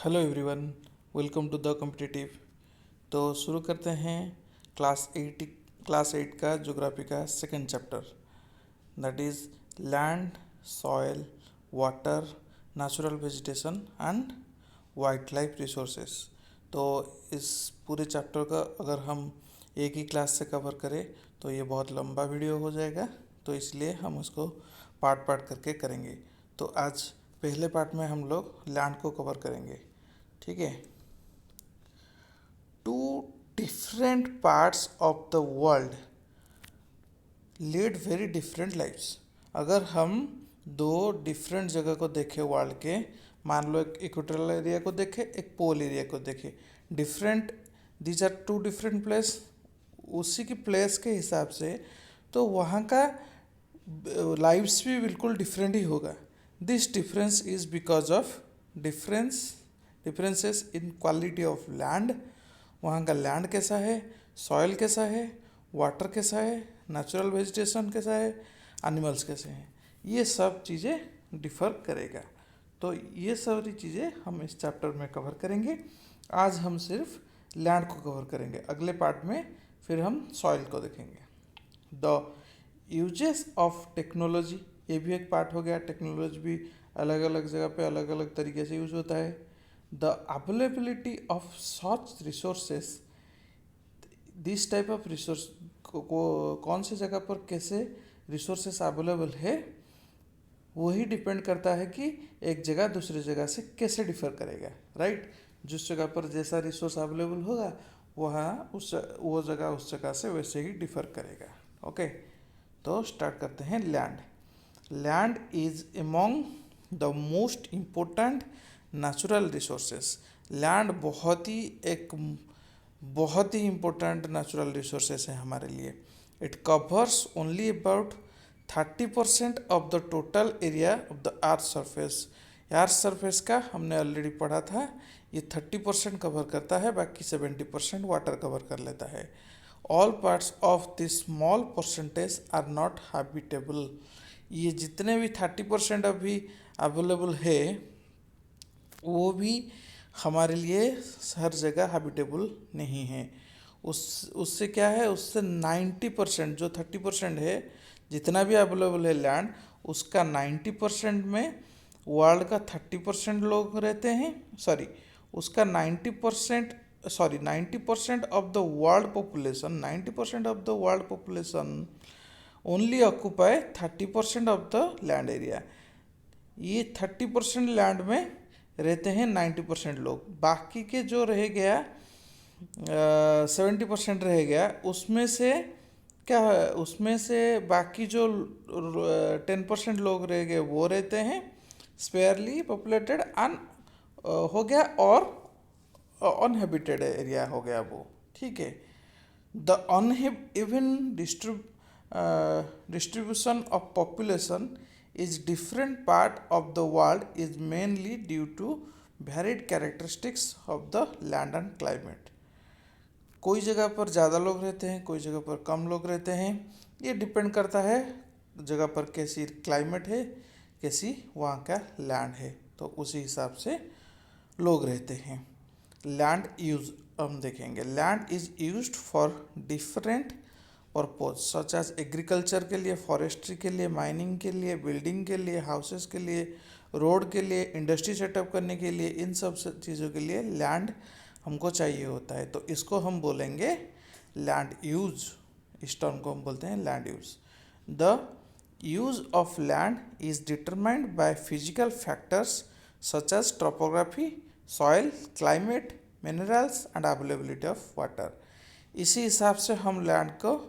Hello everyone, welcome to the competitive. तो शुरू करते हैं क्लास एट का ज्योग्राफी का second chapter, that is land, soil, water, natural vegetation and wildlife resources. तो इस पूरे चैप्टर का अगर हम एक ही क्लास से कवर करें तो ये बहुत लंबा वीडियो हो जाएगा, तो इसलिए हम उसको पार्ट पार्ट करके करेंगे। तो आज पहले पार्ट में हम लोग लैंड को कवर करेंगे, ठीक है। Two different parts of the world lead very different lifes. अगर हम दो डिफरेंट जगह को देखें वर्ल्ड के, मान लो एक इक्वेटोरियल एरिया को देखें, एक पोल एरिया को देखें, different, these are two different place. उसी की प्लेस के हिसाब से तो वहाँ का लाइफ्स भी बिल्कुल डिफरेंट ही होगा। This difference is because of differences in quality of land. वहाँ का लैंड कैसा है, सॉइल कैसा है, वाटर कैसा है, नेचुरल वेजिटेशन कैसा है, एनिमल्स कैसे हैं, ये सब चीज़ें डिफ़र करेगा। तो ये सारी चीज़ें हम इस चैप्टर में कवर करेंगे। आज हम सिर्फ लैंड को कवर करेंगे, अगले पार्ट में फिर हम सॉइल को देखेंगे। द यूजेस ऑफ टेक्नोलॉजी, ये भी एक पार्ट हो गया। टेक्नोलॉजी भी अलग अलग जगह पे अलग अलग तरीके से यूज होता है। The availability of such resources, this type of resource को कौन सी जगह पर कैसे रिसोर्सेस अवेलेबल है, वही डिपेंड करता है कि एक जगह दूसरी जगह से कैसे डिफर करेगा, राइट। जिस जगह पर जैसा रिसोर्स अवेलेबल होगा वहाँ वो जगह उस जगह से वैसे ही डिफर करेगा। ओके, तो स्टार्ट करते हैं। Land is among the most important natural resources. Land बहुत ही इम्पोर्टेंट नेचुरल रिसोर्सेस है हमारे लिए। It covers only about 30% of the total area of the earth surface. Earth surface का हमने ऑलरेडी पढ़ा था, ये 30% कवर करता है, बाकी 70% वाटर कवर कर लेता है। All parts of this small percentage are not habitable. ये जितने भी 30% अभी अवेलेबल है वो भी हमारे लिए हर जगह हैबिटेबल नहीं है। उससे क्या है, उससे 90%, जो 30% है जितना भी अवेलेबल है लैंड, उसका 90% में वर्ल्ड का 30% लोग रहते हैं। सॉरी, उसका 90% of the world population, 90% of the world population only occupy 30% of the land area. ये 30% लैंड में रहते हैं 90% लोग। बाकी के जो रह गया 70% रह गया, उसमें से क्या है, उसमें से बाकी जो 10% लोग रह गए वो रहते हैं स्पेयरली पॉपुलेटेड हो गया, और अनहेबिटेड एरिया हो गया वो, ठीक है। The uneven distribution of population is different part of the world is mainly due to varied characteristics of the land and climate. कोई जगह पर ज़्यादा लोग रहते हैं, कोई जगह पर कम लोग रहते हैं। ये डिपेंड करता है जगह पर कैसी क्लाइमेट है, कैसी वहाँ का लैंड है, तो उसी हिसाब से लोग रहते हैं। लैंड यूज हम देखेंगे। Land is used for different purpose such as agriculture के लिए, फॉरेस्ट्री के लिए, माइनिंग के लिए, बिल्डिंग के लिए, हाउसेस के लिए, रोड के लिए, इंडस्ट्री सेटअप करने के लिए, इन सब चीज़ों के लिए लैंड हमको चाहिए होता है। तो इसको हम बोलेंगे लैंड यूज। इस टर्म को हम बोलते हैं land use. The use of land is determined by physical factors such as topography, soil, climate, minerals and availability of water. इसी हिसाब से हम लैंड को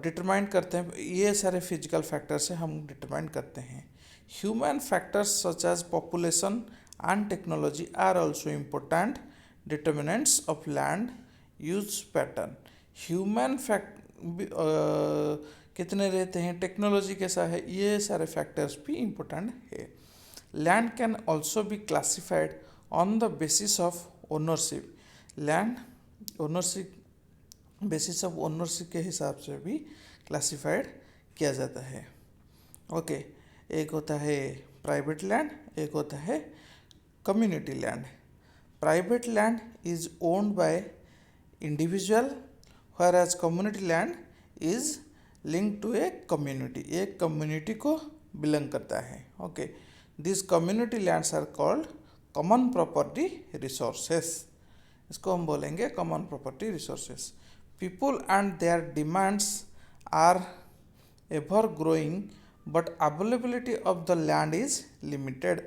डिटरमाइन करते हैं। ये सारे फिजिकल फैक्टर से हम डिटरमाइन करते हैं। Human factors such as population and technology are also important determinants of land use pattern. Human कितने रहते हैं, टेक्नोलॉजी कैसा है, ये सारे फैक्टर्स भी इम्पोर्टेंट है। Land can also be classified on the basis of ownership. Land ownership, basis of ownership के हिसाब से भी क्लासिफाइड किया जाता है। ओके, एक होता है प्राइवेट लैंड, एक होता है community land. Private land is owned by individual, whereas community land is linked to a community. एक community को belong करता है. Okay. These community lands are called common property resources. इसको हम बोलेंगे common property resources. People and their demands are ever growing, but availability of the land is limited.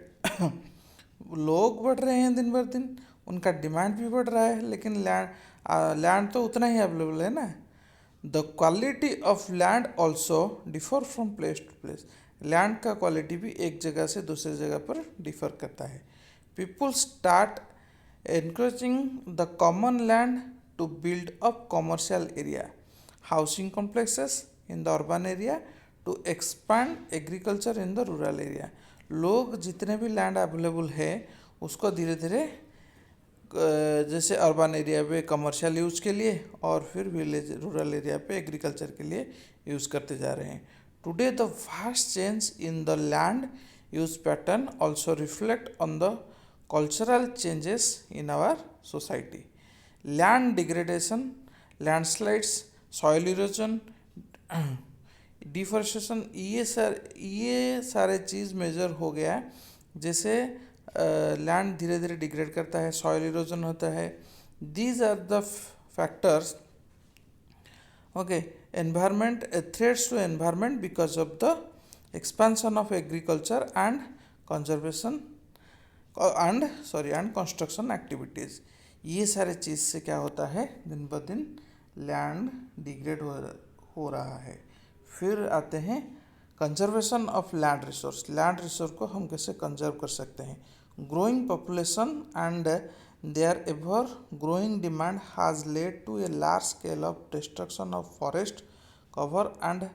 लोग बढ़ रहे हैं दिन भर दिन, उनका डिमांड भी बढ़ रहा है, लेकिन लैंड तो उतना ही अवेलेबल है ना. The quality of land also differ from place to place. Land का क्वालिटी भी एक जगह से दूसरी जगह पर डिफर करता है. People start encouraging the common land to build up commercial area, housing complexes in the urban area, to expand agriculture in the rural area. लोग जितने भी लैंड अवेलेबल है उसको धीरे धीरे जैसे अर्बन एरिया पे कमर्शियल यूज़ के लिए और फिर विलेज रूरल एरिया पे एग्रीकल्चर के लिए यूज़ करते जा रहे हैं. Today the fast change in the land use pattern also reflect on the cultural changes in our society. Land degradation, landslides, soil erosion, deforestation, ये सारे चीज़ मेजर हो गया है. जैसे लैंड धीरे धीरे डिग्रेड करता है, सॉइल इरोजन होता है. These are the factors. Okay. Environment, threats to environment because of the expansion of agriculture and conservation and construction activities. ये सारे चीज़ से क्या होता है, दिन ब दिन लैंड डिग्रेड हो रहा है. फिर आते हैं conservation of land resource. Land resource को हम कैसे कंजर्व कर सकते हैं. Growing population and their ever growing demand has led to a large scale of destruction of forest cover and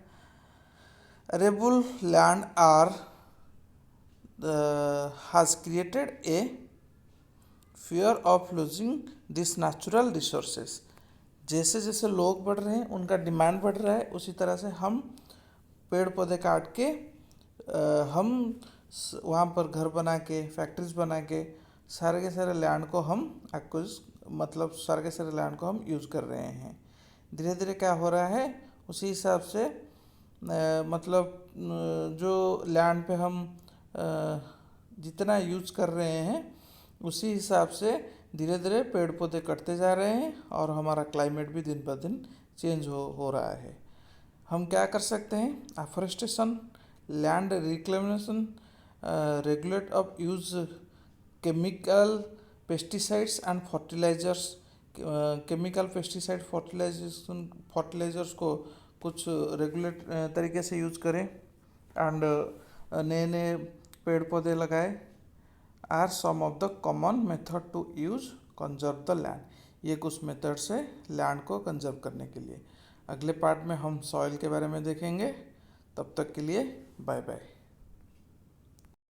arable land are has created a fear of losing these natural resources. जैसे जैसे लोग बढ़ रहे हैं, उनका demand बढ़ रहा है, उसी तरह से हम पेड़ पौधे काट के हम वहाँ पर घर बना के, फैक्ट्रीज बना के सारे के सारे लैंड को हम सारे के सारे लैंड को हम यूज़ कर रहे हैं. धीरे धीरे क्या हो रहा है, उसी हिसाब से जो लैंड पे हम जितना यूज़ कर रहे हैं उसी हिसाब से धीरे धीरे पेड़ पौधे कटते जा रहे हैं और हमारा क्लाइमेट भी दिन ब दिन चेंज हो रहा है. हम क्या कर सकते हैं. Afforestation, land reclamation, regulate of use chemical pesticides and fertilizers. Chemical pesticide fertilizers को कुछ रेगुलेट तरीके से यूज़ करें एंड नए नए पेड़ पौधे लगाए. Are some of the common method to use conserve the land. ये कुछ मेथड्स है लैंड को कंजर्व करने के लिए. अगले पार्ट में हम सॉइल के बारे में देखेंगे. तब तक के लिए बाय बाय.